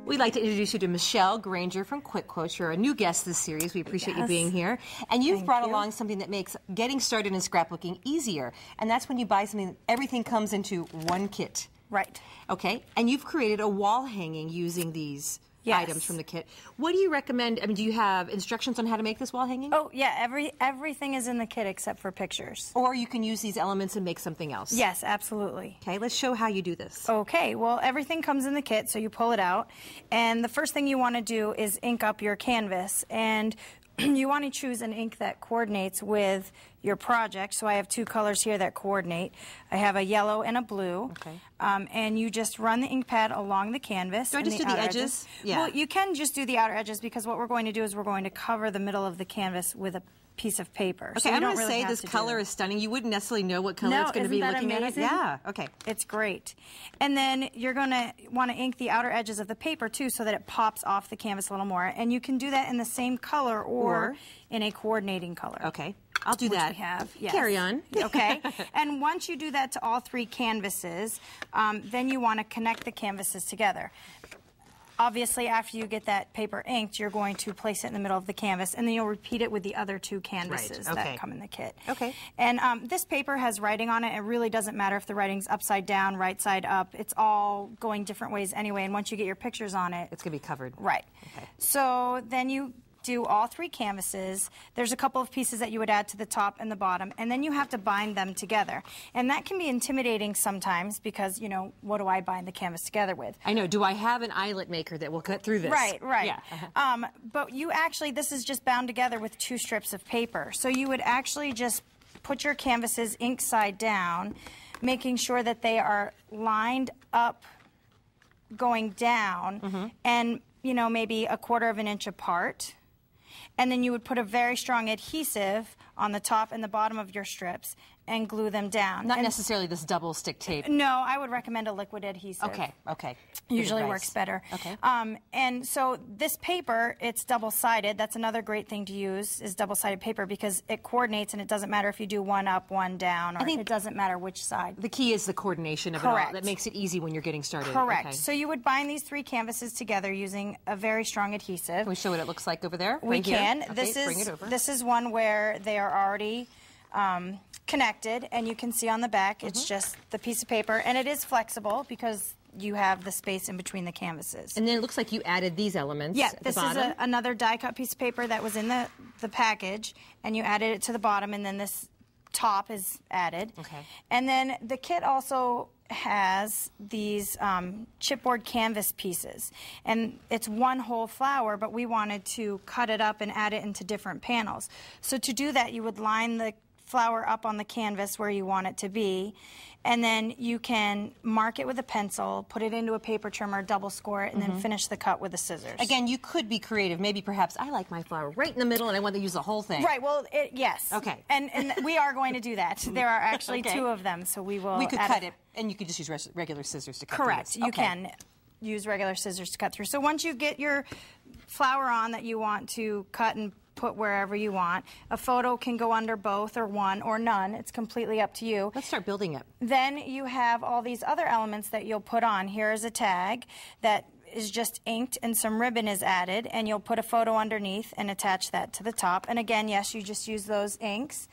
We'd like to introduce you to Michele Granger from Quick Quotes. You're a new guest this series. We appreciate you being here. And you've brought along something that makes getting started in scrapbooking easier. And that's when you buy something, everything comes into one kit. Right. Okay. And you've created a wall hanging using these items from the kit. What do you recommend? I mean, do you have instructions on how to make this wall hanging? Oh, yeah. Everything is in the kit except for pictures. Or you can use these elements and make something else. Yes, absolutely. Okay, let's show how you do this. Okay, well, everything comes in the kit, so you pull it out. And the first thing you want to do is ink up your canvas. And you want to choose an ink that coordinates with your project. So I have two colors here that coordinate. I have a yellow and a blue. Okay. And you just run the ink pad along the canvas. Do I just do the edges? Yeah. Well, you can just do the outer edges because what we're going to do is we're going to cover the middle of the canvas with a piece of paper. Okay, so I'm going to say this color is stunning. You wouldn't necessarily know what color it's going to be looking at it. Yeah, okay. It's great. And then you're going to want to ink the outer edges of the paper too so that it pops off the canvas a little more. And you can do that in the same color or in a coordinating color. Okay. I'll do that. We have. Yes. Carry on. Okay. And once you do that to all three canvases, then you want to connect the canvases together. Obviously, after you get that paper inked, you're going to place it in the middle of the canvas, and then you'll repeat it with the other two canvases that come in the kit. Okay. And this paper has writing on it. It really doesn't matter if the writing's upside down, right side up. It's all going different ways anyway, and once you get your pictures on it... It's going to be covered. Right. Okay. So then you do all three canvases. There's a couple of pieces that you would add to the top and the bottom, and then you have to bind them together. And that can be intimidating sometimes because, you know, what do I bind the canvas together with? I know. Do I have an eyelet maker that will cut through this? Right, right. Yeah. But you actually, this is just bound together with two strips of paper. So you would actually just put your canvases ink side down, making sure that they are lined up going down and, you know, maybe 1/4 of an inch apart. And then you would put a very strong adhesive on the top and the bottom of your strips and glue them down. Not necessarily this double stick tape. No, I would recommend a liquid adhesive. Okay, okay. Usually works better. Okay. And so this paper, it's double-sided. That's another great thing to use is double-sided paper because it coordinates and it doesn't matter if you do one up, one down, or it doesn't matter which side. The key is the coordination of it all. That makes it easy when you're getting started. Correct. Okay. So you would bind these three canvases together using a very strong adhesive. Can we show what it looks like over there? We can. Okay, bring it over. This is one where they are already connected, and you can see on the back it's just the piece of paper, and it is flexible because you have the space in between the canvases. And then it looks like you added these elements at the bottom. This is another die-cut piece of paper that was in the package, and you added it to the bottom, and then this top is added. Okay. And then the kit also has these chipboard canvas pieces, and it's one whole flower, but we wanted to cut it up and add it into different panels. So to do that, you would line the flower up on the canvas where you want it to be, and then you can mark it with a pencil, put it into a paper trimmer, double score it, and then finish the cut with the scissors. Again, you could be creative. Maybe perhaps I like my flower right in the middle and I want to use the whole thing. Right, well, yes. Okay. And we are going to do that. There are actually two of them, so we will... We could cut it, and you could just use regular scissors to cut through Correct. this. You can use regular scissors to cut through. So once you get your flower on that you want to cut and put wherever you want. A photo can go under both or one or none. It's completely up to you. Let's start building it. Then you have all these other elements that you'll put on. Here is a tag that is just inked and some ribbon is added, and you'll put a photo underneath and attach that to the top. And again, yes, you just use those inks.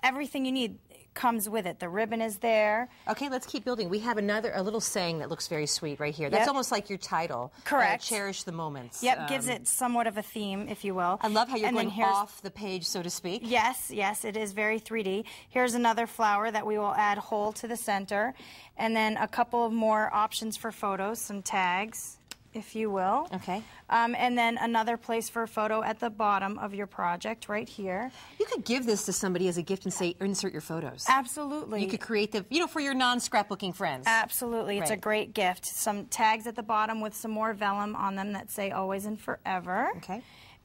Everything you need comes with it. The ribbon is there. Okay, let's keep building. We have a little saying that looks very sweet right here. That's almost like your title. Correct. Cherish the moments. Yep, gives it somewhat of a theme, if you will. I love how you're going off the page, so to speak. Yes, yes, it is very 3D. Here's another flower that we will add whole to the center, and then a couple of more options for photos, some tags, if you will. Okay. And then another place for a photo at the bottom of your project, right here. You could give this to somebody as a gift and say, insert your photos. Absolutely. You could create the, you know, for your non-scrapbooking friends. Absolutely. It's a great gift. Some tags at the bottom with some more vellum on them that say always and forever. Okay.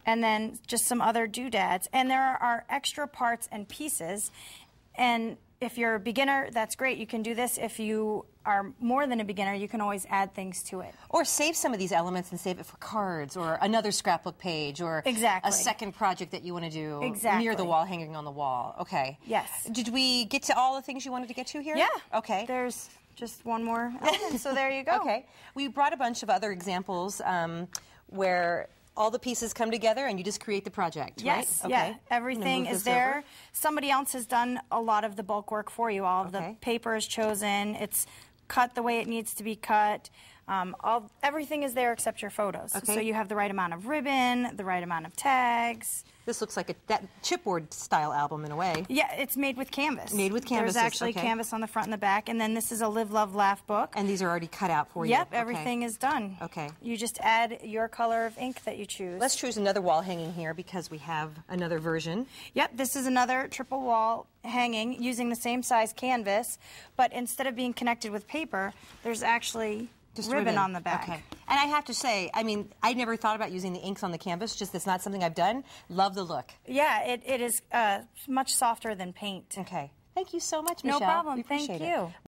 And then just some other doodads. And there are extra parts and pieces. And if you're a beginner, that's great. You can do this. If you are more than a beginner, you can always add things to it. Or save some of these elements and save it for cards or another scrapbook page or a second project that you want to do near the wall, hanging on the wall. Okay. Yes. Did we get to all the things you wanted to get to here? Yeah. Okay. There's just one more element. So there you go. Okay. We brought a bunch of other examples where all the pieces come together and you just create the project, yes, right? Yeah. Okay. Everything is there. Over. Somebody else has done a lot of the bulk work for you. All of the paper is chosen. It's cut the way it needs to be cut. Everything is there except your photos. Okay. So you have the right amount of ribbon, the right amount of tags. This looks like that chipboard style album in a way. Yeah, it's made with canvas. Made with canvas. There's actually canvas on the front and the back, and then this is a Live, Love, Laugh book. And these are already cut out for you. Yep, everything is done. Okay. You just add your color of ink that you choose. Let's choose another wall hanging here because we have another version. Yep, this is another triple wall hanging using the same size canvas, but instead of being connected with paper, there's actually just ribbon on the back. Okay. And I have to say, I mean, I never thought about using the inks on the canvas, just it's not something I've done. Love the look. Yeah, it is much softer than paint. Okay. Thank you so much, Michelle. No problem. We appreciate Thank you. It.